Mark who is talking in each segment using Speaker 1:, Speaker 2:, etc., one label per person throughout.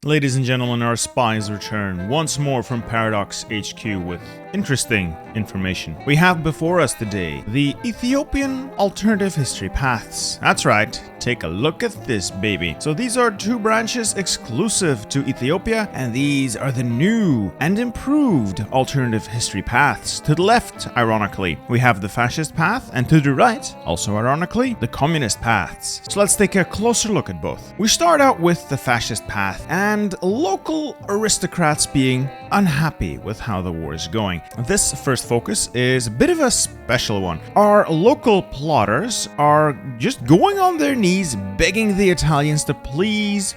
Speaker 1: Ladies and gentlemen, our spies return once more from Paradox HQ with interesting information. We have before us today the Ethiopian Alternative History Paths. That's right, take a look at this baby. So these are two branches exclusive to Ethiopia, and these are the new and improved Alternative History Paths. To the left, ironically, we have the Fascist Path, and to the right, also ironically, the Communist Paths. So let's take a closer look at both. We start out with the Fascist Path, and local aristocrats being unhappy with how the war is going. This first focus is a bit of a special one. Our local plotters are just going on their knees begging the Italians to please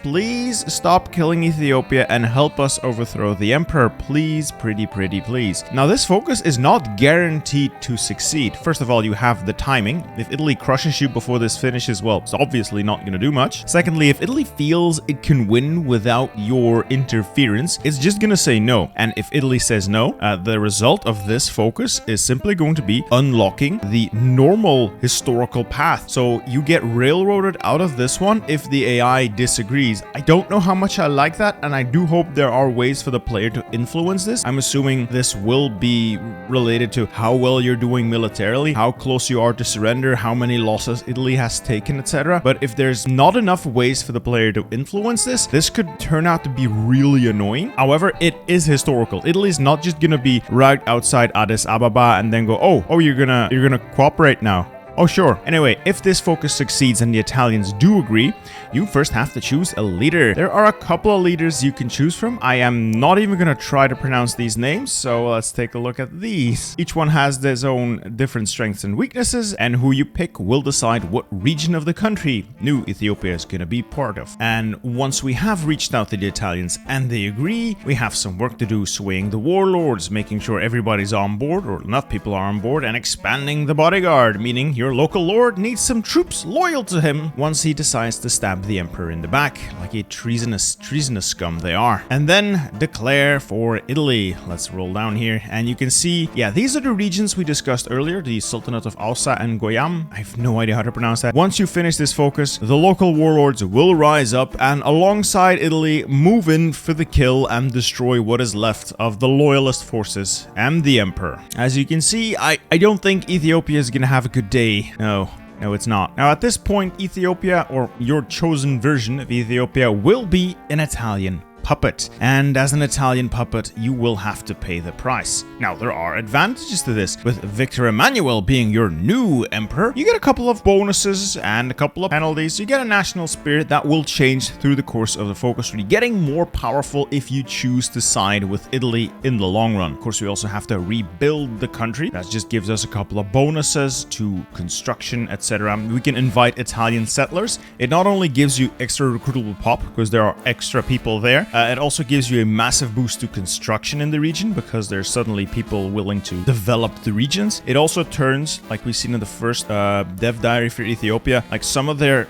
Speaker 1: stop killing Ethiopia and help us overthrow the emperor. Please, pretty please. Now this focus is not guaranteed to succeed. First of all, you have the timing. If Italy crushes you before this finishes, well, it's obviously not going to do much. Secondly, if Italy feels it can win without your interference, it's just going to say no. And if Italy says no, the result of this focus is simply going to be unlocking the normal historical path. So you get railroaded out of this one if the AI disagrees. I don't know how much I like that, and I do hope there are ways for the player to influence this. I'm assuming this will be related to how well you're doing militarily, how close you are to surrender, how many losses Italy has taken, etc. But if there's not enough ways for the player to influence this, this could turn out to be really annoying. However, it is historical. Italy's not just gonna be right outside Addis Ababa and then go, oh, you're gonna cooperate now. Oh, sure. Anyway, if this focus succeeds and the Italians do agree, you first have to choose a leader. There are a couple of leaders you can choose from. I am not even going to try to pronounce these names, so let's take a look at these. Each one has their own different strengths and weaknesses, and who you pick will decide what region of the country new Ethiopia is going to be part of. And once we have reached out to the Italians and they agree, we have some work to do swaying the warlords, making sure everybody's on board, or enough people are on board, and expanding the bodyguard, meaning your local lord needs some troops loyal to him once he decides to stab the emperor in the back, like a treasonous scum they are. And then declare for Italy. Let's roll down here, and you can see, yeah, these are the regions we discussed earlier, the Sultanate of Ausa and Goyam. I have no idea how to pronounce that. Once you finish this focus, the local warlords will rise up and alongside Italy move in for the kill and destroy what is left of the loyalist forces and the emperor. As you can see, I don't think Ethiopia is gonna have a good day. No, it's not. Now, at this point, Ethiopia, or your chosen version of Ethiopia, will be an Italian puppet, and as an Italian puppet you will have to pay the price. Now, there are advantages to this. With Victor Emmanuel being your new emperor, you get a couple of bonuses and a couple of penalties. You get a national spirit that will change through the course of the focus tree, getting more powerful if you choose to side with Italy in the long run. Of course, we also have to rebuild the country. That just gives us a couple of bonuses to construction, etc. We can invite Italian settlers. It not only gives you extra recruitable pop because there are extra people there, it also gives you a massive boost to construction in the region because there's suddenly people willing to develop the regions. It also turns, like we've seen in the first dev diary for Ethiopia, like some of their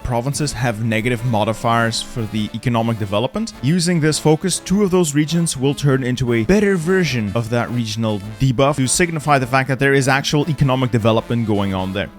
Speaker 1: provinces have negative modifiers for the economic development. Using this focus, two of those regions will turn into a better version of that regional debuff to signify the fact that there is actual economic development going on there.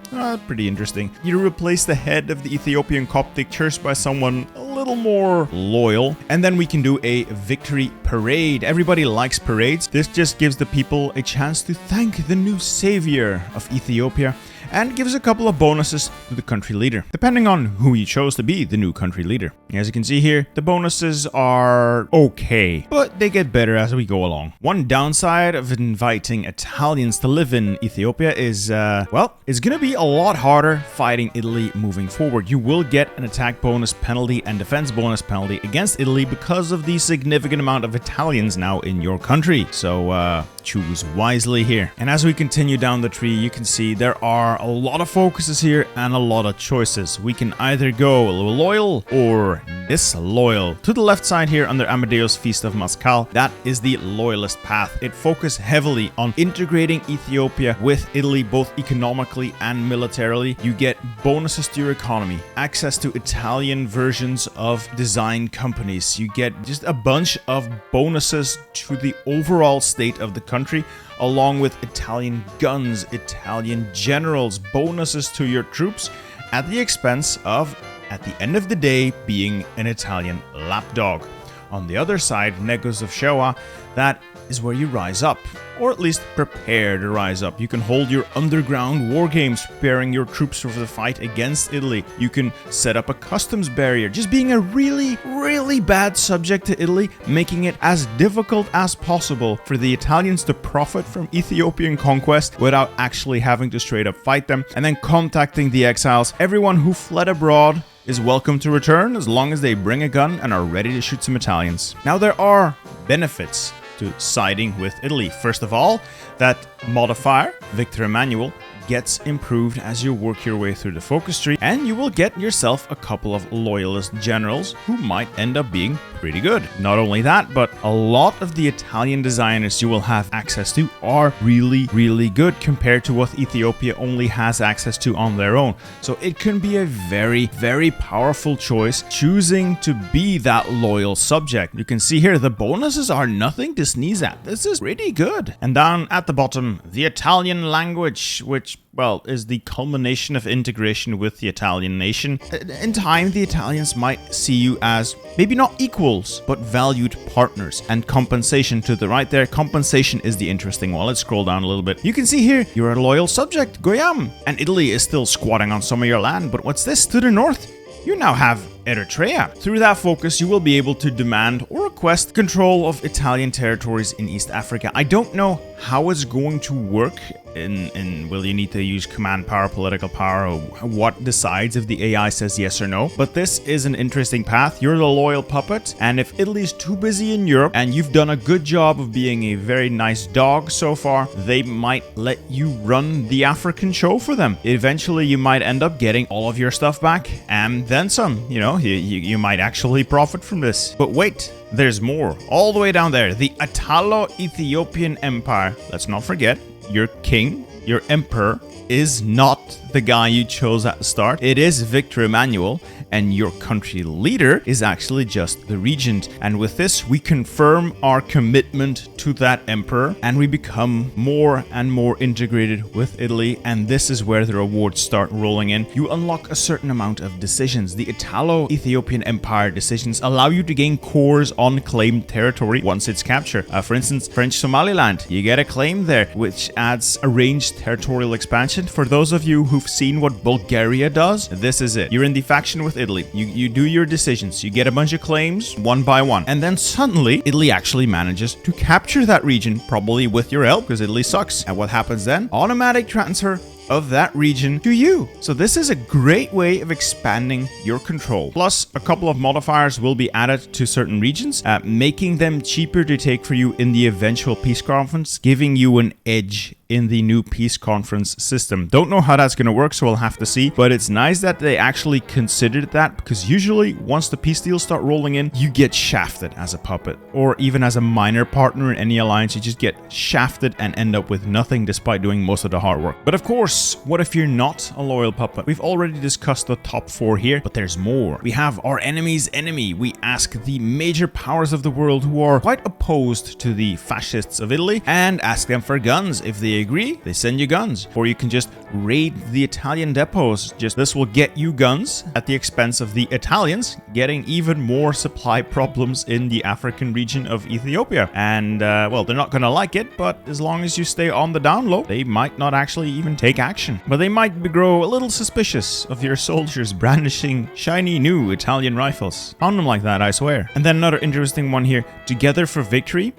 Speaker 1: Pretty interesting. You replace the head of the Ethiopian Coptic Church by someone a little more loyal, and then we can do a victory parade. Everybody likes parades. This just gives the people a chance to thank the new savior of Ethiopia, and gives a couple of bonuses to the country leader, depending on who you chose to be the new country leader. As you can see here, the bonuses are okay, but they get better as we go along. One downside of inviting Italians to live in Ethiopia is, well, it's gonna be a lot harder fighting Italy moving forward. You will get an attack bonus penalty and defense bonus penalty against Italy because of the significant amount of Italians now in your country. So, choose wisely here. And as we continue down the tree, you can see there are a lot of focuses here and a lot of choices. We can either go loyal or disloyal. To the left side here under Amadeus Feast of Mascal, that is the loyalist path. It focuses heavily on integrating Ethiopia with Italy, both economically and militarily. You get bonuses to your economy, access to Italian versions of design companies. You get just a bunch of bonuses to the overall state of the country, along with Italian guns, Italian generals, bonuses to your troops at the expense of, at the end of the day, being an Italian lapdog. On the other side, Negos of Showa, that is where you rise up, or at least prepare to rise up. You can hold your underground war games, preparing your troops for the fight against Italy. You can set up a customs barrier, just being a really, really bad subject to Italy, making it as difficult as possible for the Italians to profit from Ethiopian conquest without actually having to straight up fight them, and then contacting the exiles. Everyone who fled abroad is welcome to return as long as they bring a gun and are ready to shoot some Italians. Now, there are benefits to siding with Italy. First of all, that modifier, Victor Emmanuel, gets improved as you work your way through the focus tree, and you will get yourself a couple of loyalist generals who might end up being pretty good. Not only that, but a lot of the Italian designers you will have access to are really, really good compared to what Ethiopia only has access to on their own. So it can be a very, very powerful choice choosing to be that loyal subject. You can see here the bonuses are nothing to sneeze at. This is pretty good. And down at the bottom, the Italian language, which, well, is the culmination of integration with the Italian nation. In time, the Italians might see you as maybe not equals, but valued partners. And compensation to the right there. Compensation is the interesting one. Let's scroll down a little bit. You can see here, you're a loyal subject, Goyam. And Italy is still squatting on some of your land. But what's this? To the north, you now have Eritrea. Through that focus, you will be able to demand or request control of Italian territories in East Africa. I don't know how it's going to work in will you need to use command power, political power, or what decides if the AI says yes or no. But this is an interesting path. You're the loyal puppet, and if Italy's too busy in Europe and you've done a good job of being a very nice dog so far, they might let you run the African show for them. Eventually, you might end up getting all of your stuff back and then some. You know, you might actually profit from this. But wait, there's more. All the way down there, the Italo Ethiopian Empire. Let's not forget, your king, your emperor, is not the guy you chose at the start. It is Victor Emmanuel, and your country leader is actually just the regent. And with this, we confirm our commitment to that emperor, and we become more and more integrated with Italy. And this is where the rewards start rolling in. You unlock a certain amount of decisions. The Italo-Ethiopian Empire decisions allow you to gain cores on claimed territory once it's captured. For instance, French Somaliland, you get a claim there, which adds a ranged territorial expansion. For those of you who've seen what Bulgaria does, this is it. You're in the faction with Italy. You do your decisions. You get a bunch of claims one by one. And then suddenly, Italy actually manages to capture that region, probably with your help, because Italy sucks. And what happens then? Automatic transfer of that region to you. So this is a great way of expanding your control. Plus, a couple of modifiers will be added to certain regions, making them cheaper to take for you in the eventual peace conference, giving you an edge in the new peace conference system. Don't know how that's going to work, so we'll have to see. But it's nice that they actually considered that, because usually once the peace deals start rolling in, you get shafted as a puppet, or even as a minor partner in any alliance. You just get shafted and end up with nothing despite doing most of the hard work. But of course, what if you're not a loyal puppet? We've already discussed the top 4 here, but there's more. We have our enemy's enemy. We ask the major powers of the world who are quite opposed to the fascists of Italy and ask them for guns. If they agree, they send you guns. Or you can just raid the Italian depots. This will get you guns at the expense of the Italians getting even more supply problems in the African region of Ethiopia. And well, they're not gonna like it, but as long as you stay on the down low, they might not actually even take action. But they might grow a little suspicious of your soldiers brandishing shiny new Italian rifles. Found them like that, I swear. And then another interesting one here. Together for Victory.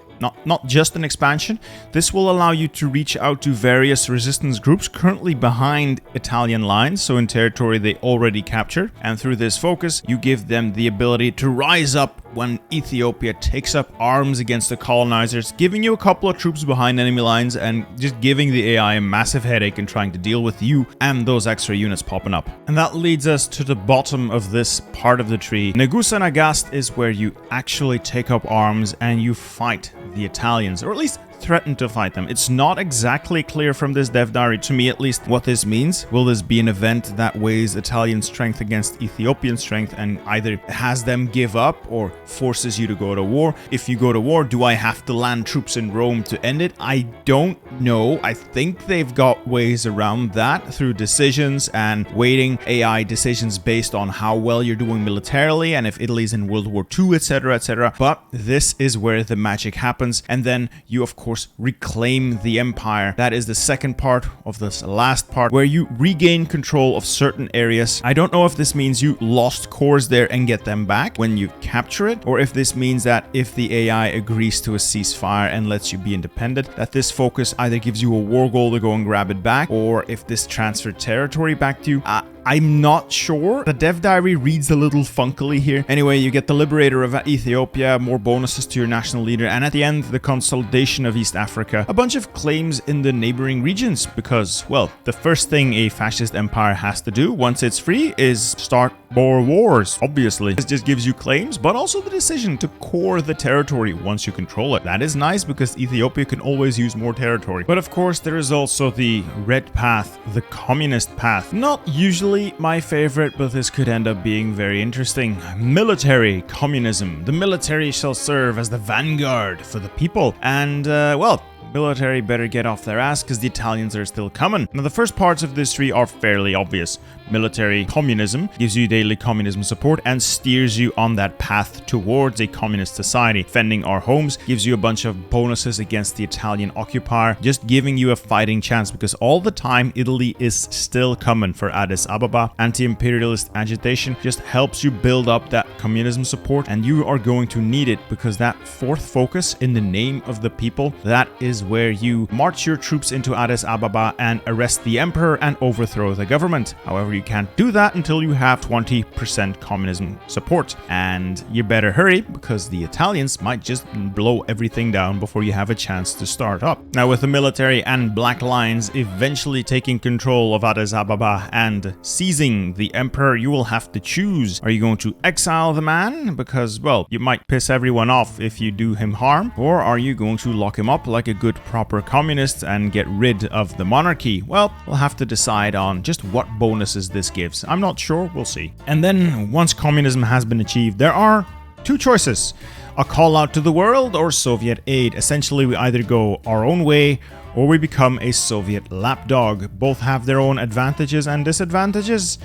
Speaker 1: Not just an expansion. This will allow you to reach out to various resistance groups currently behind Italian lines, so in territory they already captured. And through this focus, you give them the ability to rise up when Ethiopia takes up arms against the colonizers, giving you a couple of troops behind enemy lines and just giving the AI a massive headache in trying to deal with you and those extra units popping up. And that leads us to the bottom of this part of the tree. Negusa Nagast is where you actually take up arms and you fight the Italians, or at least threaten to fight them. It's not exactly clear from this dev diary, to me at least, what this means. Will this be an event that weighs Italian strength against Ethiopian strength and either has them give up or forces you to go to war? If you go to war, do I have to land troops in Rome to end it? I don't know. I think they've got ways around that through decisions and weighting AI decisions based on how well you're doing militarily and if Italy's in World War II, etc., etc. But this is where the magic happens, and then you of course reclaim the empire. That is the second part of this last part, where you regain control of certain areas. I don't know if this means you lost cores there and get them back when you capture it, or if this means that if the AI agrees to a ceasefire and lets you be independent, that this focus either gives you a war goal to go and grab it back, or if this transferred territory back to you. I'm not sure. The dev diary reads a little funkily here. Anyway, you get the liberator of Ethiopia, more bonuses to your national leader, and at the end, the consolidation of East Africa. A bunch of claims in the neighboring regions because, well, the first thing a fascist empire has to do once it's free is start more wars, obviously. This just gives you claims, but also the decision to core the territory once you control it. That is nice because Ethiopia can always use more territory. But of course, there is also the red path, the communist path. Not usually my favorite, but this could end up being very interesting. Military communism. The military shall serve as the vanguard for the people. And, well, military better get off their ass because the Italians are still coming. Now, the first parts of this tree are fairly obvious. Military communism gives you daily communism support and steers you on that path towards a communist society. Defending our homes gives you a bunch of bonuses against the Italian occupier, just giving you a fighting chance because all the time Italy is still coming for Addis Ababa. Anti-imperialist agitation just helps you build up that communism support, and you are going to need it because that fourth focus, in the name of the people, that is where you march your troops into Addis Ababa and arrest the emperor and overthrow the government. However, you can't do that until you have 20% communism support, and you better hurry because the Italians might just blow everything down before you have a chance to start up. Now, with the military and Black Lions eventually taking control of Addis Ababa and seizing the emperor, you will have to choose. Are you going to exile the man because, well, you might piss everyone off if you do him harm, or are you going to lock him up like a good proper communist and get rid of the monarchy? Well, we'll have to decide on just what bonuses this gives. I'm not sure, we'll see. And then once communism has been achieved, there are two choices: a call out to the world or Soviet aid. Essentially, we either go our own way or we become a Soviet lapdog. Both have their own advantages and disadvantages.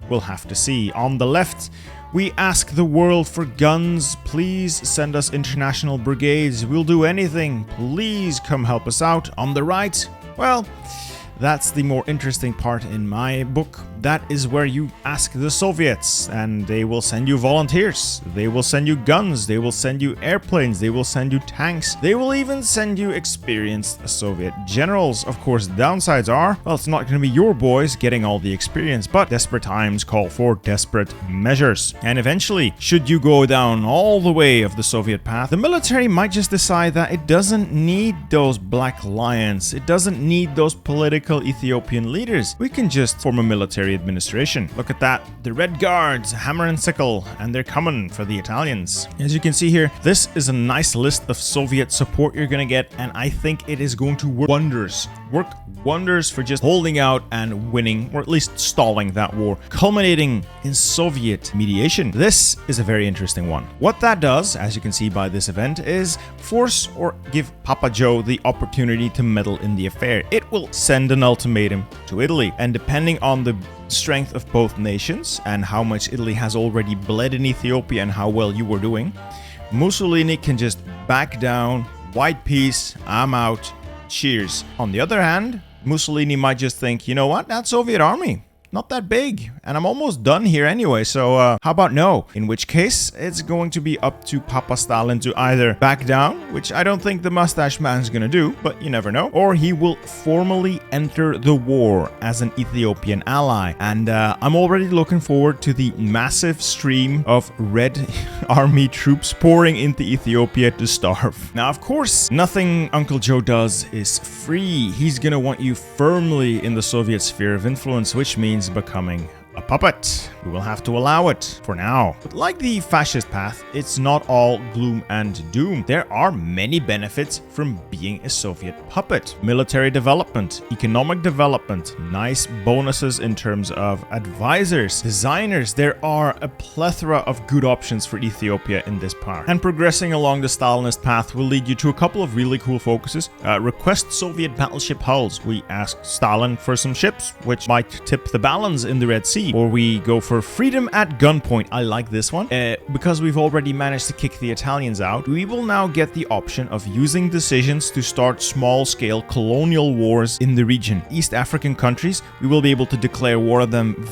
Speaker 1: We'll have to see. On the left, we ask the world for guns. Please send us international brigades. We'll do anything. Please come help us out. On the right, well, that's the more interesting part in my book. That is where you ask the Soviets, and they will send you volunteers. They will send you guns. They will send you airplanes. They will send you tanks. They will even send you experienced Soviet generals. Of course, the downsides are, well, it's not going to be your boys getting all the experience, but desperate times call for desperate measures. And eventually, should you go down all the way of the Soviet path, the military might just decide that it doesn't need those Black Lions. It doesn't need those political Ethiopian leaders. We can just form a military administration. Look at that. The Red Guards, hammer and sickle, and they're coming for the Italians. As you can see here, this is a nice list of Soviet support you're going to get, and I think it is going to work wonders for just holding out and winning, or at least stalling that war, culminating in Soviet mediation. This is a very interesting one. What that does, as you can see by this event, is force or give Papa Joe the opportunity to meddle in the affair. It will send an ultimatum to Italy, and depending on the strength of both nations and how much Italy has already bled in Ethiopia and how well you were doing, Mussolini can just back down, white peace, I'm out, cheers. On the other hand, Mussolini might just think, you know what, that Soviet army, not that big, and I'm almost done here anyway, so how about no? In which case, it's going to be up to Papa Stalin to either back down, which I don't think the mustache man's gonna do, but you never know, or he will formally enter the war as an Ethiopian ally. And I'm already looking forward to the massive stream of Red Army troops pouring into Ethiopia to starve. Now, of course, nothing Uncle Joe does is free. He's gonna want you firmly in the Soviet sphere of influence, which means becoming a puppet. We will have to allow it for now. But like the fascist path, it's not all gloom and doom. There are many benefits from being a Soviet puppet. Military development, economic development, nice bonuses in terms of advisors, designers. There are a plethora of good options for Ethiopia in this part. And progressing along the Stalinist path will lead you to a couple of really cool focuses. Request Soviet battleship hulls. We ask Stalin for some ships, which might tip the balance in the Red Sea. Or we go for freedom at gunpoint. I like this one. Because we've already managed to kick the Italians out, we will now get the option of using decisions to start small-scale colonial wars in the region. East African countries, we will be able to declare war on them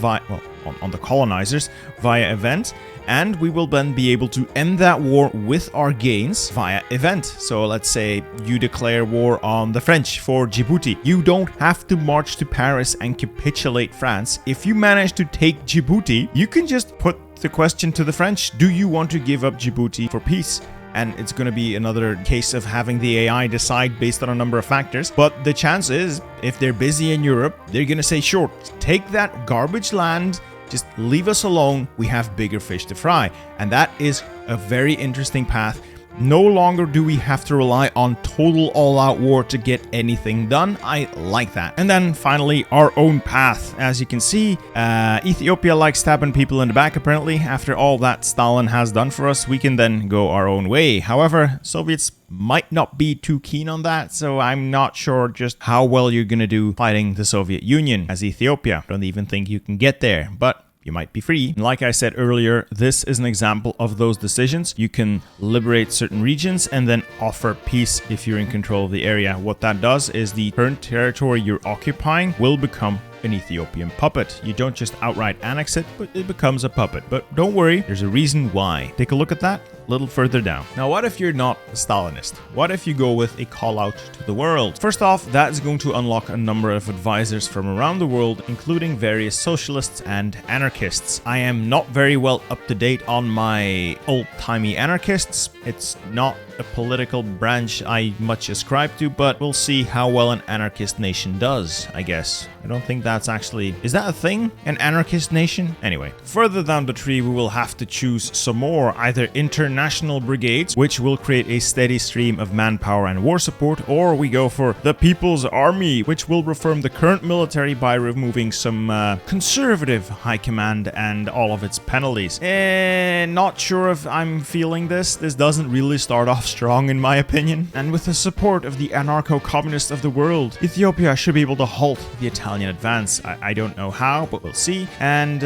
Speaker 1: on the colonizers via event, and we will then be able to end that war with our gains via event. So let's say you declare war on the French for Djibouti. You don't have to march to Paris and capitulate France. If you manage to take Djibouti, you can just put the question to the French, do you want to give up Djibouti for peace? And it's going to be another case of having the AI decide based on a number of factors. But the chance is, if they're busy in Europe, they're going to say, sure, take that garbage land, just leave us alone, we have bigger fish to fry. And that is a very interesting path. No longer do we have to rely on total all-out war to get anything done. I like that. And then finally, our own path. As you can see, Ethiopia likes stabbing people in the back apparently. After all that Stalin has done for us, we can then go our own way. However, Soviets might not be too keen on that, so I'm not sure just how well you're gonna do fighting the Soviet Union as Ethiopia. Don't even think you can get there, but you might be free. And like I said earlier, this is an example of those decisions. You can liberate certain regions and then offer peace if you're in control of the area. What that does is the current territory you're occupying will become an Ethiopian puppet. You don't just outright annex it, but it becomes a puppet. But don't worry, there's a reason why. Take a look at that a little further down. Now, what if you're not a Stalinist? What if you go with a call out to the world? First off, that's going to unlock a number of advisors from around the world, including various socialists and anarchists. I am not very well up to date on my old-timey anarchists. It's not a political branch I much ascribe to, but we'll see how well an anarchist nation does, I guess. I don't think that's actually... Is that a thing? An anarchist nation? Anyway, further down the tree, we will have to choose some more, either international brigades, which will create a steady stream of manpower and war support, or we go for the People's Army, which will reform the current military by removing some conservative high command and all of its penalties. Not sure if I'm feeling this. This doesn't really start off strong in my opinion. And with the support of the anarcho-communists of the world, Ethiopia should be able to halt the Italian advance. I don't know how, but we'll see. And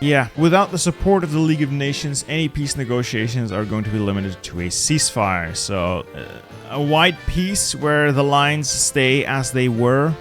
Speaker 1: yeah, without the support of the League of Nations, any peace negotiations are going to be limited to a ceasefire. So a wide peace where the lines stay as they were,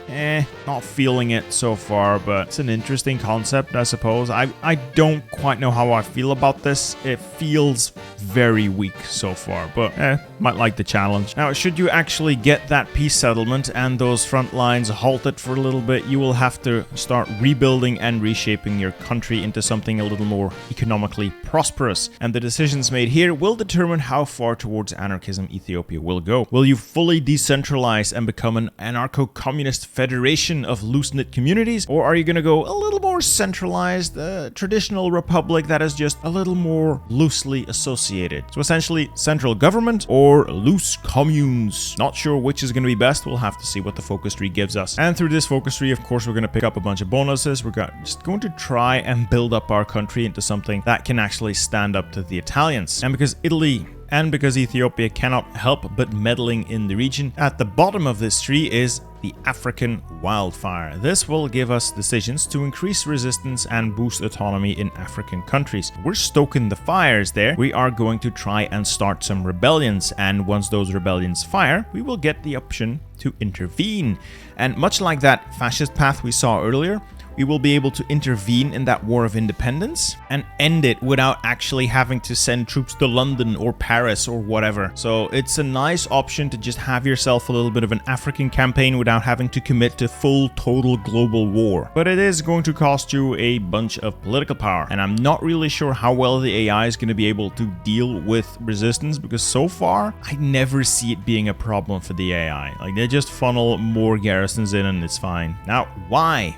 Speaker 1: not feeling it so far, but it's an interesting concept, I suppose. I don't quite know how I feel about this. It feels very weak so far, but might like the challenge. Now, should you actually get that peace settlement and those front lines halted for a little bit, you will have to start rebuilding and reshaping your country into something a little more economically prosperous. And the decisions made here will determine how far towards anarchism Ethiopia will go. Will you fully decentralize and become an anarcho-communist federation of loose-knit communities? Or are you going to go a little more centralized, traditional republic that is just a little more loosely associated? So essentially, central government or loose communes. Not sure which is going to be best. We'll have to see what the focus tree gives us. And through this focus tree, of course, we're going to pick up a bunch of bonuses. We're just going to try and build up our country into something that can actually stand up to the Italians. And because Ethiopia cannot help but meddling in the region, at the bottom of this tree is the African Wildfire. This will give us decisions to increase resistance and boost autonomy in African countries. We're stoking the fires there. We are going to try and start some rebellions, and once those rebellions fire, we will get the option to intervene. And much like that fascist path we saw earlier, we will be able to intervene in that war of independence and end it without actually having to send troops to London or Paris or whatever. So it's a nice option to just have yourself a little bit of an African campaign without having to commit to full total global war. But it is going to cost you a bunch of political power, and I'm not really sure how well the AI is going to be able to deal with resistance, because so far I never see it being a problem for the AI. Like, they just funnel more garrisons in and it's fine. Now, why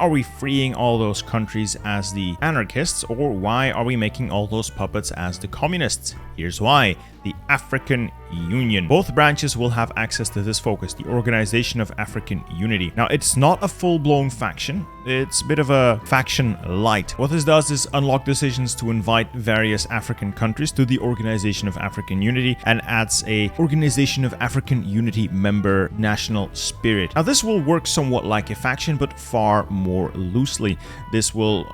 Speaker 1: are we we freeing all those countries as the anarchists, or why are we making all those puppets as the communists? Here's why. The African Union. Both branches will have access to this focus, the Organization of African Unity. Now, it's not a full-blown faction. It's a bit of a faction light. What this does is unlock decisions to invite various African countries to the Organization of African Unity and adds a Organization of African Unity member national spirit. Now, this will work somewhat like a faction, but far more loosely. This will,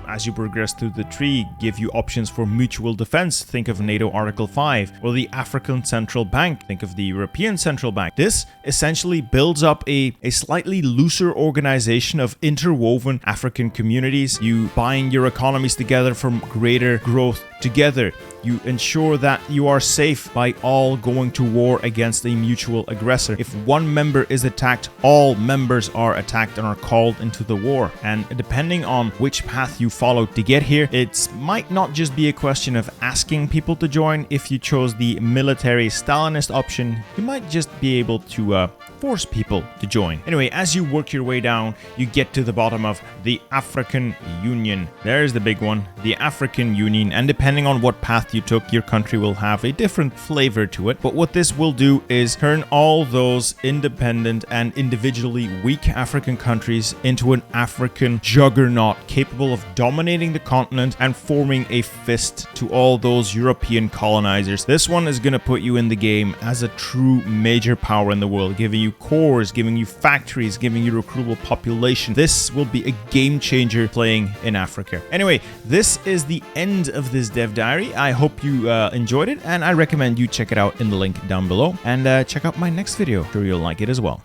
Speaker 1: as you progress through the tree, give you options for mutual defense. Think of NATO Article 5, or the African Central Bank. Think of the European Central Bank. This essentially builds up a slightly looser organization of interwoven African communities. You bind your economies together for greater growth together. You ensure that you are safe by all going to war against a mutual aggressor. If one member is attacked, all members are attacked and are called into the war. And depending on which path you follow to get here, it might not just be a question of asking people to join. If you chose the military Stalinist option, you might just be able to force people to join. Anyway, as you work your way down, you get to the bottom of the African Union. There's the big one, the African Union, and depending on what path you took, your country will have a different flavor to it. But what this will do is turn all those independent and individually weak African countries into an African juggernaut capable of dominating the continent and forming a fist to all those European colonizers. This one is going to put you in the game as a true major power in the world, giving you cores, giving you factories, giving you recruitable population. This will be a game changer playing in Africa. Anyway, this is the end of this dev diary. I hope you enjoyed it, and I recommend you check it out in the link down below, and check out my next video. I'm sure you'll like it as well.